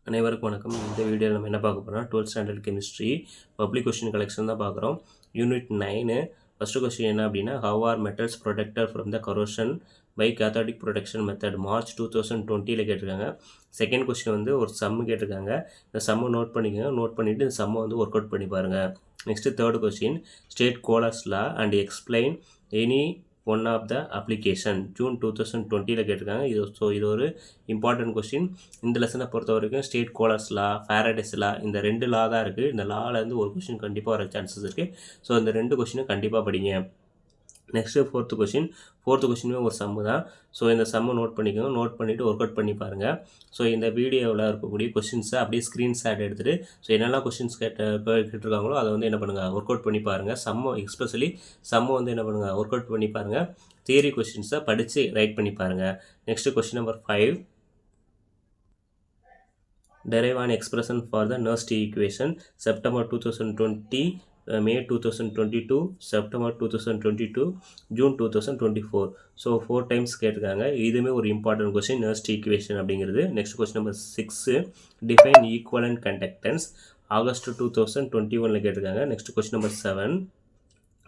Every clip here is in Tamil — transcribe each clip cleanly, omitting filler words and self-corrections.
அனைவருக்கும் வணக்கம். இந்த வீடியோவில் நம்ம என்ன பார்க்க போகிறோம்னா 12th standard chemistry public question collection தான் பார்க்குறோம். யூனிட் 9 ஃபஸ்ட்டு கொஸ்டின் என்ன அப்படின்னா, how are metals protected from the corrosion by cathodic protection method March 2020 கேட்டிருக்காங்க. செகண்ட் கொஸ்டின் வந்து ஒரு சம்மு கேட்டிருக்காங்க. இந்த சம்மை நோட் பண்ணிக்கோங்க. நோட் பண்ணிவிட்டு இந்த சம்மை வந்து ஒர்க் அவுட் பண்ணி பாருங்கள். Next third question, state Kohlrausch law and explain any one of the application June 2020 கேட்டிருக்காங்க. இது ஒரு இம்பார்ட்டன்ட் கொஸ்டின். இந்த லெசனை பொறுத்த வரைக்கும் ஸ்டேட் கோலர்ஸ் லா, ஃபேரடேஸ் லா, இந்த 2 லா தான் இருக்குது. இந்த லாலேருந்து ஒரு கொஸ்டின் கண்டிப்பாக வர சான்சஸ் இருக்குது. ஸோ இந்த 2 கொஸ்டினும் கண்டிப்பாக படிங்க. நெக்ஸ்ட்டு ஃபோர்த்து கொஸ்டினுமே ஒரு சம்மு தான். ஸோ இந்த சம்மை நோட் பண்ணிக்கோங்க. நோட் பண்ணிவிட்டு ஒர்க் அவுட் பண்ணி பாருங்கள். ஸோ இந்த வீடியோவில் இருக்கக்கூடிய கொஸ்டின்ஸை அப்படியே ஸ்க்ரீன்ஷாட் எடுத்துகிட்டு ஸோ என்னெல்லாம் கொஸ்டின்ஸ் கேட்டிருக்காங்களோ அதை வந்து என்ன பண்ணுங்கள், ஒர்க் அவுட் பண்ணி பாருங்கள். எஸ்பெஷலி சம்மை வந்து என்ன பண்ணுங்கள், ஒர்க் அவுட் பண்ணி பாருங்கள். தியரி கொஸ்டின்ஸை படித்து ரைட் பண்ணி பாருங்கள். Next question number 5, derive an expression for the Nernst equation September 2020, May 2022, September 2022, June 2024. So 4 times கேட்டிருக்காங்க. இதுவுமே ஒரு இம்பார்ட்டன்ட் கொஸ்டின், Nernst equation அப்படிங்கிறது. Next question number 6, define equivalent conductance August 2021 கேட்டிருக்காங்க. Next question number 7,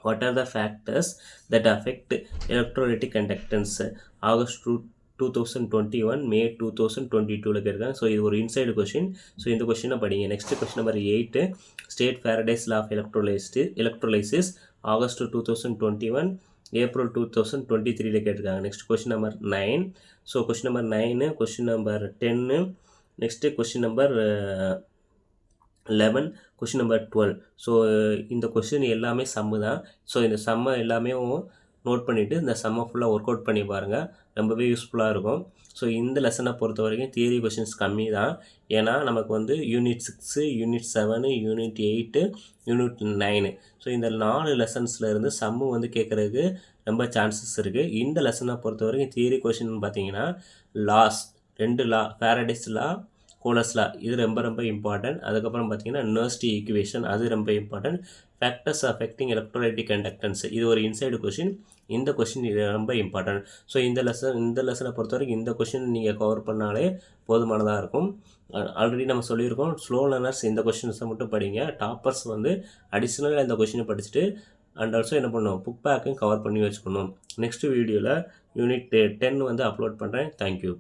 what are the factors that affect electrolytic conductance August 2021, May 2022 கேட்டிருக்காங்க. ஸோ இது ஒரு இன்சைடு கொஸ்டின். ஸோ இந்த கொஸ்டினை படிங்க. Next question number 8, state Faraday's law of electrolysis August 2021, April 2023 கேட்டிருக்காங்க. Next question number 9. So question number 9, question number 10, next question number 11, question number 12. So இந்த கொஸ்டின் எல்லாமே சம்மு தான். ஸோ இந்த சம்மை எல்லாமே நோட் பண்ணிவிட்டு இந்த சம்மை ஃபுல்லாக ஒர்க் அவுட் பண்ணி பாருங்கள். ரொம்பவே யூஸ்ஃபுல்லாக இருக்கும். ஸோ இந்த லெசனை பொறுத்த வரைக்கும் தியரி கொஸ்டின்ஸ் கம்மி தான். ஏன்னா நமக்கு வந்து unit 6, unit 7, unit 8, unit 9 so இந்த 4 லெசன்ஸில் இருந்து சம்மு வந்து கேட்குறதுக்கு ரொம்ப சான்சஸ் இருக்குது. இந்த லெசனை பொறுத்த வரைக்கும் தியரி கொஸ்டின் பார்த்தீங்கன்னா லாஸ் 2 லா, ஃபேரடேஸ் லா, கோலர்ஸ் லா, இது ரொம்ப இம்பார்ட்டன்ட். அதுக்கப்புறம் பார்த்தீங்கன்னா நர்ஸ்ட் ஈக்குவேஷன், அது ரொம்ப important. Factors affecting electrolytic conductance, இது ஒரு இன்சைடு கொஸ்டின். இந்த கொஸ்டின் ரொம்ப இம்பார்ட்டன்ட். ஸோ இந்த லெசனை பொறுத்த வரைக்கும் இந்த கொஸ்டின் நீங்கள் கவர் பண்ணாலே போதுமானதாக இருக்கும். ஆல்ரெடி நம்ம சொல்லியிருக்கோம், ஸ்லோ லேர்னர்ஸ் இந்த கொஸ்டின்ஸை மட்டும் படிங்க. டாப்பர்ஸ் வந்து அடிஷ்னலாக இந்த கொஸ்டினை படிச்சுட்டு அண்ட் ஆல்சோ என்ன பண்ணணும், புக் பேக்கையும் கவர் பண்ணி வச்சுக்கணும். நெக்ஸ்ட் வீடியோவில் யூனிட் 10 வந்து அப்லோட் பண்ணுறேன். தேங்க்யூ.